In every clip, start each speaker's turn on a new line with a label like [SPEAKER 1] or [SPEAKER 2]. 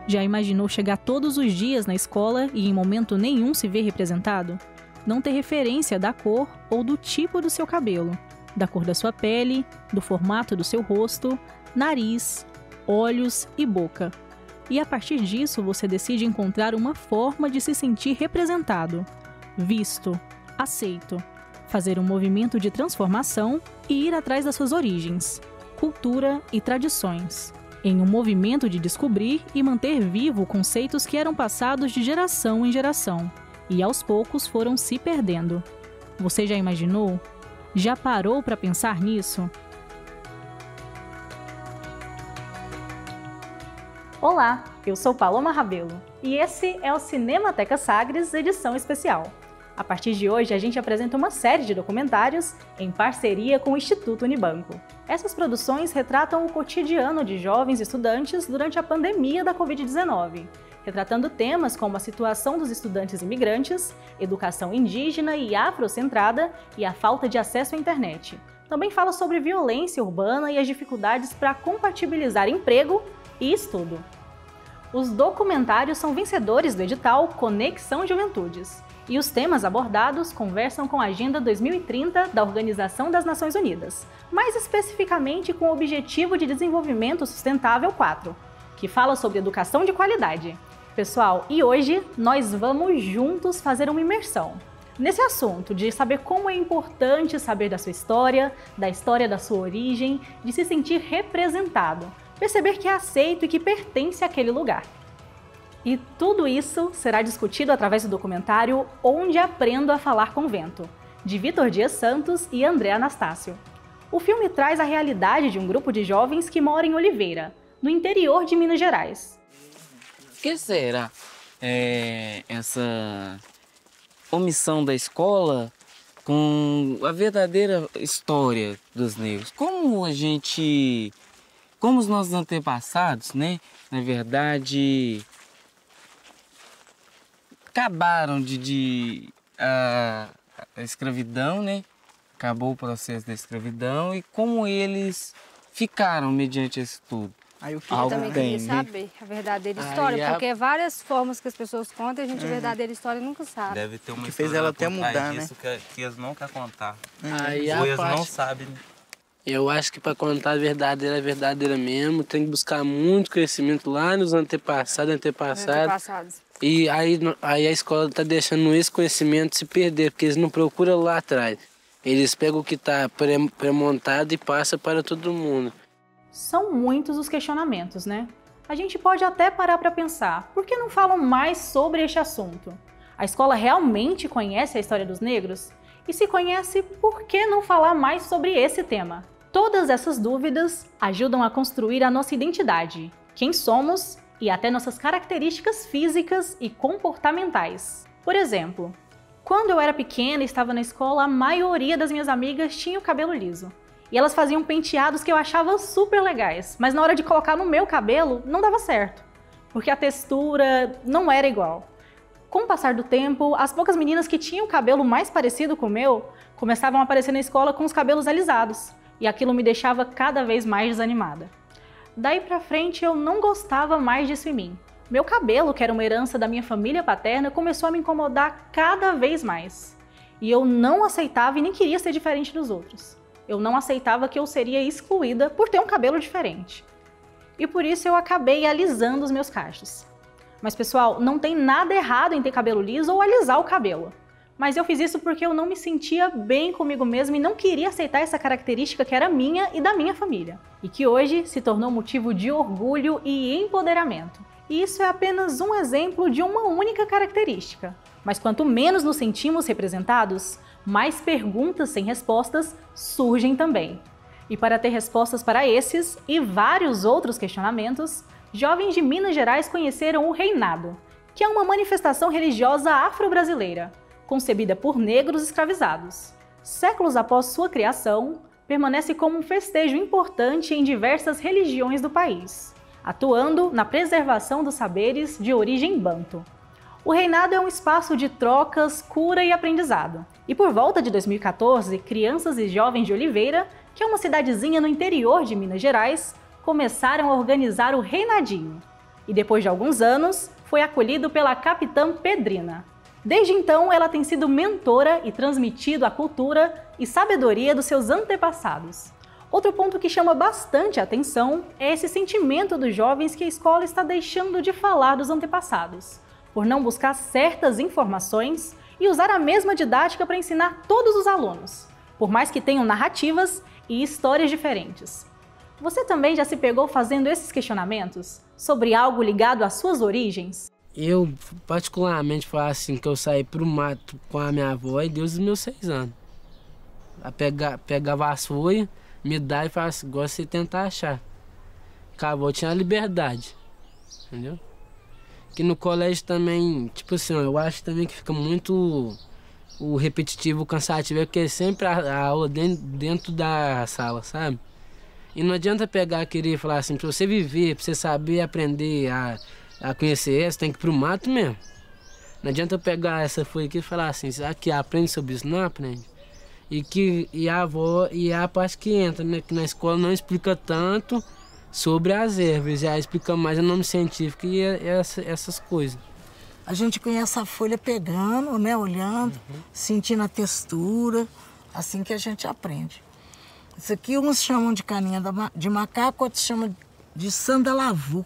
[SPEAKER 1] Já imaginou chegar todos os dias na escola e em momento nenhum se ver representado? Não ter referência da cor ou do tipo do seu cabelo, da cor da sua pele, do formato do seu rosto, nariz, olhos e boca. E a partir disso você decide encontrar uma forma de se sentir representado, visto, aceito, fazer um movimento de transformação e ir atrás das suas origens, cultura e tradições, em um movimento de descobrir e manter vivo conceitos que eram passados de geração em geração e aos poucos foram se perdendo. Você já imaginou? Já parou para pensar nisso? Olá, eu sou Paloma Rabelo e esse é o Cinemateca Sagres edição especial. A partir de hoje, a gente apresenta uma série de documentários em parceria com o Instituto Unibanco. Essas produções retratam o cotidiano de jovens estudantes durante a pandemia da Covid-19, retratando temas como a situação dos estudantes imigrantes, educação indígena e afrocentrada e a falta de acesso à internet. Também fala sobre violência urbana e as dificuldades para compatibilizar emprego e estudo. Os documentários são vencedores do edital Conexão Juventudes, e os temas abordados conversam com a Agenda 2030 da Organização das Nações Unidas, mais especificamente com o Objetivo de Desenvolvimento Sustentável 4, que fala sobre educação de qualidade. Pessoal, e hoje nós vamos juntos fazer uma imersão nesse assunto de saber como é importante saber da sua história, da história da sua origem, de se sentir representado, perceber que é aceito e que pertence àquele lugar. E tudo isso será discutido através do documentário Onde Aprendo a Falar com Vento, de Vitor Dias Santos e André Anastácio. O filme traz a realidade de um grupo de jovens que mora em Oliveira, no interior de Minas Gerais.
[SPEAKER 2] O que será essa omissão da escola com a verdadeira história dos negros? Como os nossos antepassados, né, na verdade, acabaram a escravidão, né? Acabou o processo da escravidão e como eles ficaram mediante isso tudo.
[SPEAKER 3] Eu também queria saber a verdadeira história, porque várias formas que as pessoas contam, a gente a verdadeira história nunca sabe.
[SPEAKER 2] Deve ter uma
[SPEAKER 4] que
[SPEAKER 2] história
[SPEAKER 4] fez ela até mudar, né?
[SPEAKER 2] Que eles nunca contaram.
[SPEAKER 5] Aí
[SPEAKER 2] ou eles não sabem, né?
[SPEAKER 5] Eu acho que para contar a verdadeira mesmo, tem que buscar muito conhecimento lá nos antepassados. E aí a escola está deixando esse conhecimento se perder, porque eles não procuram lá atrás. Eles pegam o que está pré-montado e passam para todo mundo.
[SPEAKER 1] São muitos os questionamentos, né? A gente pode até parar para pensar, por que não falam mais sobre este assunto? A escola realmente conhece a história dos negros? E se conhece, por que não falar mais sobre esse tema? Todas essas dúvidas ajudam a construir a nossa identidade, quem somos e até nossas características físicas e comportamentais. Por exemplo, quando eu era pequena e estava na escola, a maioria das minhas amigas tinha o cabelo liso. E elas faziam penteados que eu achava super legais, mas na hora de colocar no meu cabelo, não dava certo, porque a textura não era igual. Com o passar do tempo, as poucas meninas que tinham o cabelo mais parecido com o meu começavam a aparecer na escola com os cabelos alisados, e aquilo me deixava cada vez mais desanimada. Daí pra frente eu não gostava mais disso em mim. Meu cabelo, que era uma herança da minha família paterna, começou a me incomodar cada vez mais. E eu não aceitava e nem queria ser diferente dos outros. Eu não aceitava que eu seria excluída por ter um cabelo diferente. E por isso eu acabei alisando os meus cachos. Mas pessoal, não tem nada errado em ter cabelo liso ou alisar o cabelo. Mas eu fiz isso porque eu não me sentia bem comigo mesma e não queria aceitar essa característica que era minha e da minha família. E que hoje se tornou motivo de orgulho e empoderamento. E isso é apenas um exemplo de uma única característica. Mas quanto menos nos sentimos representados, mais perguntas sem respostas surgem também. E para ter respostas para esses e vários outros questionamentos, jovens de Minas Gerais conheceram o Reinado, que é uma manifestação religiosa afro-brasileira, concebida por negros escravizados. Séculos após sua criação, permanece como um festejo importante em diversas religiões do país, atuando na preservação dos saberes de origem banto. O Reinado é um espaço de trocas, cura e aprendizado. E por volta de 2014, crianças e jovens de Oliveira, que é uma cidadezinha no interior de Minas Gerais, começaram a organizar o Reinadinho. e depois de alguns anos foi acolhido pela capitã Pedrina. Desde então, ela tem sido mentora e transmitido a cultura e sabedoria dos seus antepassados. Outro ponto que chama bastante a atenção é esse sentimento dos jovens que a escola está deixando de falar dos antepassados, por não buscar certas informações e usar a mesma didática para ensinar todos os alunos, por mais que tenham narrativas e histórias diferentes. Você também já se pegou fazendo esses questionamentos sobre algo ligado às suas origens?
[SPEAKER 5] Eu, particularmente, falo assim, que eu saí pro mato com a minha avó e Deus dos meus 6 anos. A pegar a vassoura, me dá e fala assim, gosta de tentar achar. Com a avó tinha a liberdade, entendeu? Que no colégio também, tipo assim, eu acho também que fica muito o repetitivo, o cansativo, é porque sempre a aula dentro da sala, sabe? E não adianta pegar e querer falar assim, pra você viver, pra você saber aprender a conhecer essa, tem que ir pro mato mesmo. Não adianta eu pegar essa folha aqui e falar assim, aqui aprende sobre isso, não aprende. E a avó, e a parte que entra, né, que na escola não explica tanto sobre as ervas, já explica mais o nome científico e essas coisas.
[SPEAKER 4] A gente conhece a folha pegando, né, olhando, sentindo a textura, assim que a gente aprende. Isso aqui uns chamam de caninha de macaco, outros chamam de sandalavu.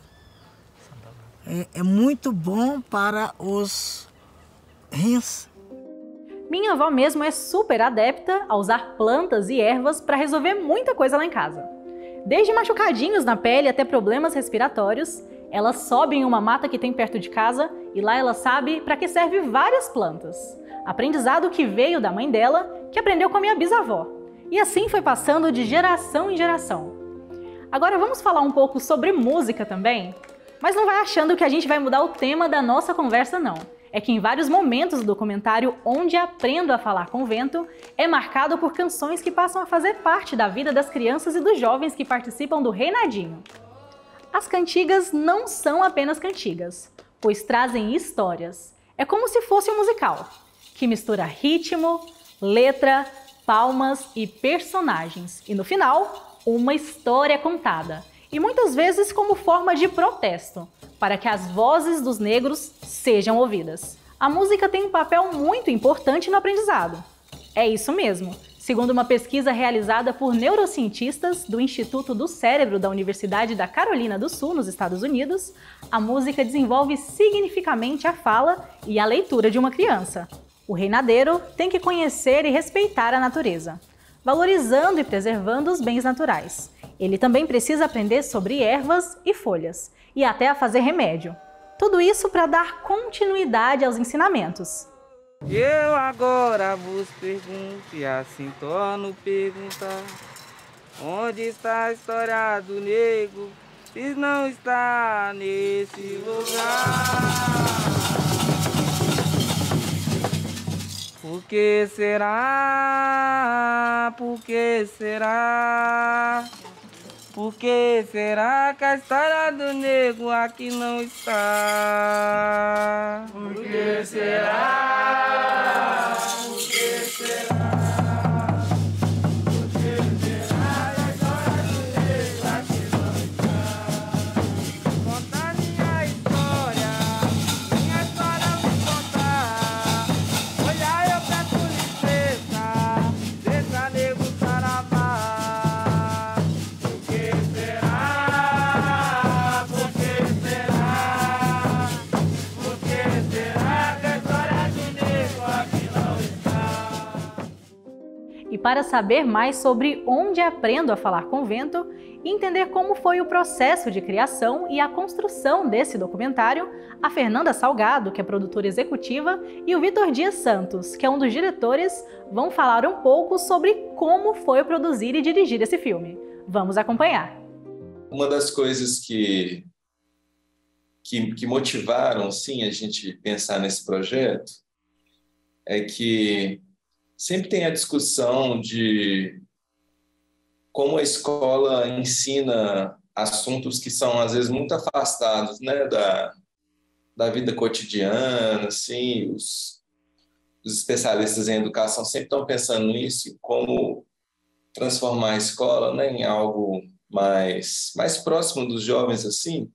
[SPEAKER 4] É muito bom para os rins.
[SPEAKER 1] Minha avó mesmo é super adepta a usar plantas e ervas para resolver muita coisa lá em casa. Desde machucadinhos na pele até problemas respiratórios, ela sobe em uma mata que tem perto de casa e lá ela sabe para que serve várias plantas. Aprendizado que veio da mãe dela, que aprendeu com a minha bisavó. E assim foi passando de geração em geração. Agora vamos falar um pouco sobre música também? Mas não vai achando que a gente vai mudar o tema da nossa conversa, não. É que em vários momentos do documentário Onde Aprendo a Falar com o Vento é marcado por canções que passam a fazer parte da vida das crianças e dos jovens que participam do Reinadinho. As cantigas não são apenas cantigas, pois trazem histórias. É como se fosse um musical, que mistura ritmo, letra, palmas e personagens. E no final, uma história contada. E muitas vezes como forma de protesto, para que as vozes dos negros sejam ouvidas. A música tem um papel muito importante no aprendizado. É isso mesmo. Segundo uma pesquisa realizada por neurocientistas do Instituto do Cérebro da Universidade da Carolina do Sul, nos Estados Unidos, a música desenvolve significativamente a fala e a leitura de uma criança. O reinadeiro tem que conhecer e respeitar a natureza, valorizando e preservando os bens naturais. Ele também precisa aprender sobre ervas e folhas, e até a fazer remédio. Tudo isso para dar continuidade aos ensinamentos.
[SPEAKER 2] Eu agora vos pergunto e assim torno perguntar: onde está a história do negro, se não está nesse lugar? Por que será? Por que será? Por que será que a história do negro aqui não está? Por que será? Por que será? Por que será que a história do negro aqui não está? Conta minha história me contar. Olha, eu peço licença, deixa nego saravá.
[SPEAKER 1] E para saber mais sobre Onde Aprendo a Falar com o Vento e entender como foi o processo de criação e a construção desse documentário, a Fernanda Salgado, que é produtora executiva, e o Vitor Dias Santos, que é um dos diretores, vão falar um pouco sobre como foi produzir e dirigir esse filme. Vamos acompanhar.
[SPEAKER 6] Uma das coisas que motivaram, sim, a gente pensar nesse projeto é que sempre tem a discussão de como a escola ensina assuntos que são, às vezes, muito afastados, né, da vida cotidiana. Assim, os especialistas em educação sempre estão pensando nisso, como transformar a escola, né, em algo mais próximo dos jovens, assim.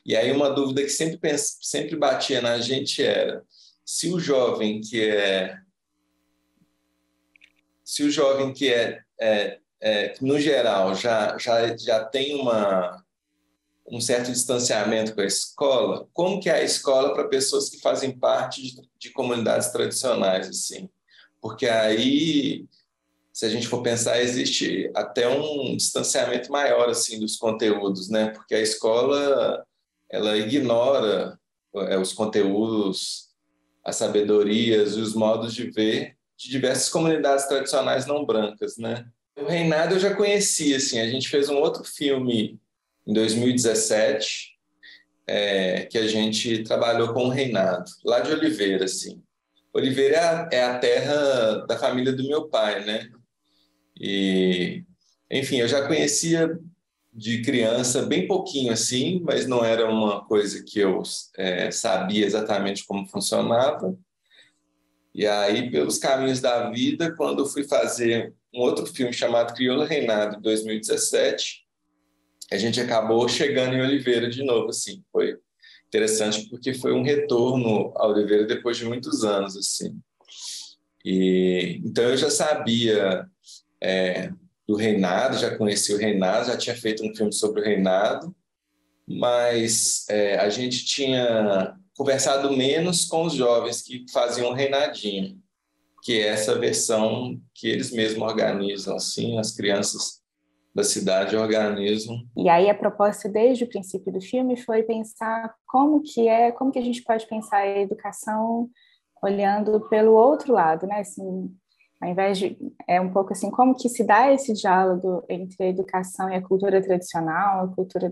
[SPEAKER 6] E aí uma dúvida que sempre batia na gente era se o jovem que no geral já tem um certo distanciamento com a escola, como que é a escola para pessoas que fazem parte de comunidades tradicionais, assim? Porque aí, se a gente for pensar, existe até um distanciamento maior, assim, dos conteúdos, né? Porque a escola, ela ignora os conteúdos, as sabedorias e os modos de ver de diversas comunidades tradicionais não brancas, né? O Reinado eu já conhecia, assim, a gente fez um outro filme em 2017, que a gente trabalhou com o Reinado, lá de Oliveira, assim. Oliveira é a terra da família do meu pai, né? E, enfim, eu já conhecia de criança bem pouquinho, assim, mas não era uma coisa que eu sabia exatamente como funcionava. E aí, pelos caminhos da vida, quando eu fui fazer um outro filme chamado Crioula Reinado, em 2017, a gente acabou chegando em Oliveira de novo, assim. Foi interessante porque foi um retorno a Oliveira depois de muitos anos, assim. E então eu já sabia do Reinado, já conheci o Reinado, já tinha feito um filme sobre o Reinado, mas a gente tinha conversado menos com os jovens que faziam o Reinadinho, que é essa versão que eles mesmos organizam, assim, as crianças da cidade organizam.
[SPEAKER 7] E aí a proposta desde o princípio do filme foi pensar como que a gente pode pensar a educação olhando pelo outro lado, né? Assim, ao invés de um pouco assim, como que se dá esse diálogo entre a educação e a cultura tradicional, a cultura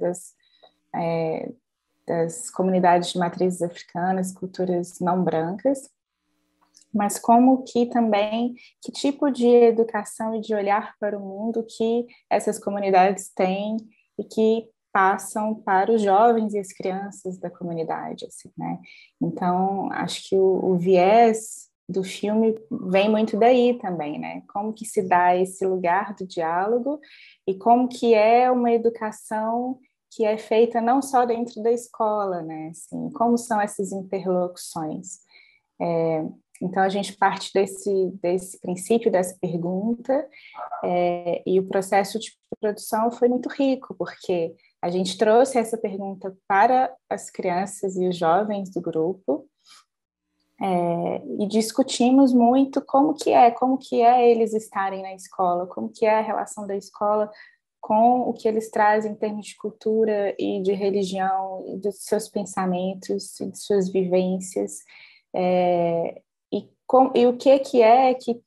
[SPEAKER 7] das comunidades de matrizes africanas, culturas não brancas, mas como que também, que tipo de educação e de olhar para o mundo que essas comunidades têm e que passam para os jovens e as crianças da comunidade, assim, né? Então, acho que o viés do filme vem muito daí também, né? Como que se dá esse lugar do diálogo e como que é uma educação que é feita não só dentro da escola, né? Assim, como são essas interlocuções? Então, a gente parte desse princípio, dessa pergunta, e o processo de produção foi muito rico, porque a gente trouxe essa pergunta para as crianças e os jovens do grupo, e discutimos muito como que é eles estarem na escola, como que é a relação da escola com o que eles trazem em termos de cultura e de religião, e dos seus pensamentos, e de suas vivências, e o que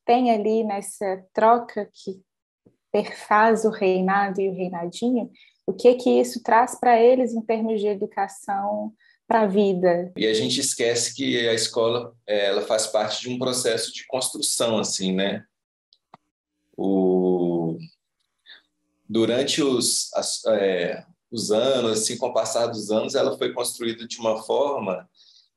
[SPEAKER 7] tem ali nessa troca que perfaz o Reinado e o Reinadinho, o que isso traz para eles em termos de educação para a vida.
[SPEAKER 6] E a gente esquece que a escola ela faz parte de um processo de construção, assim, né? Durante os anos, assim, com o passar dos anos, ela foi construída de uma forma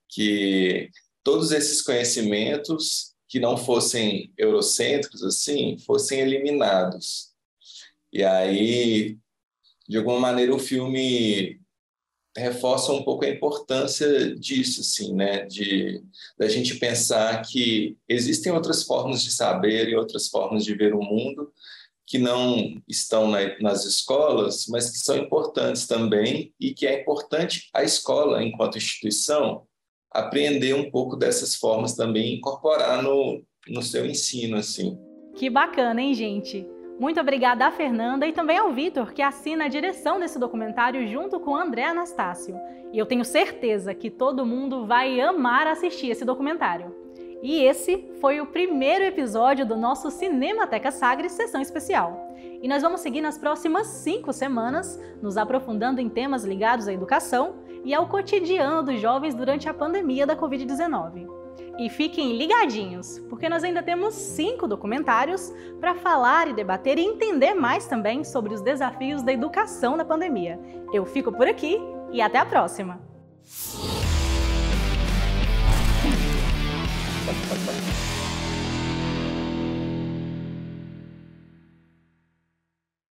[SPEAKER 6] que todos esses conhecimentos que não fossem eurocêntricos, assim, fossem eliminados. E aí, de alguma maneira, o filme reforça um pouco a importância disso, assim, né? Da gente pensar que existem outras formas de saber e outras formas de ver o mundo que não estão nas escolas, mas que são importantes também, e que é importante a escola, enquanto instituição, aprender um pouco dessas formas também e incorporar no seu ensino, assim.
[SPEAKER 1] Que bacana, hein, gente? Muito obrigada à Fernanda e também ao Vitor, que assina a direção desse documentário junto com o André Anastácio. E eu tenho certeza que todo mundo vai amar assistir esse documentário. E esse foi o primeiro episódio do nosso Cinemateca Sagres Sessão Especial. E nós vamos seguir nas próximas 5 semanas, nos aprofundando em temas ligados à educação e ao cotidiano dos jovens durante a pandemia da Covid-19. E fiquem ligadinhos, porque nós ainda temos 5 documentários para falar e debater e entender mais também sobre os desafios da educação na pandemia. Eu fico por aqui e até a próxima!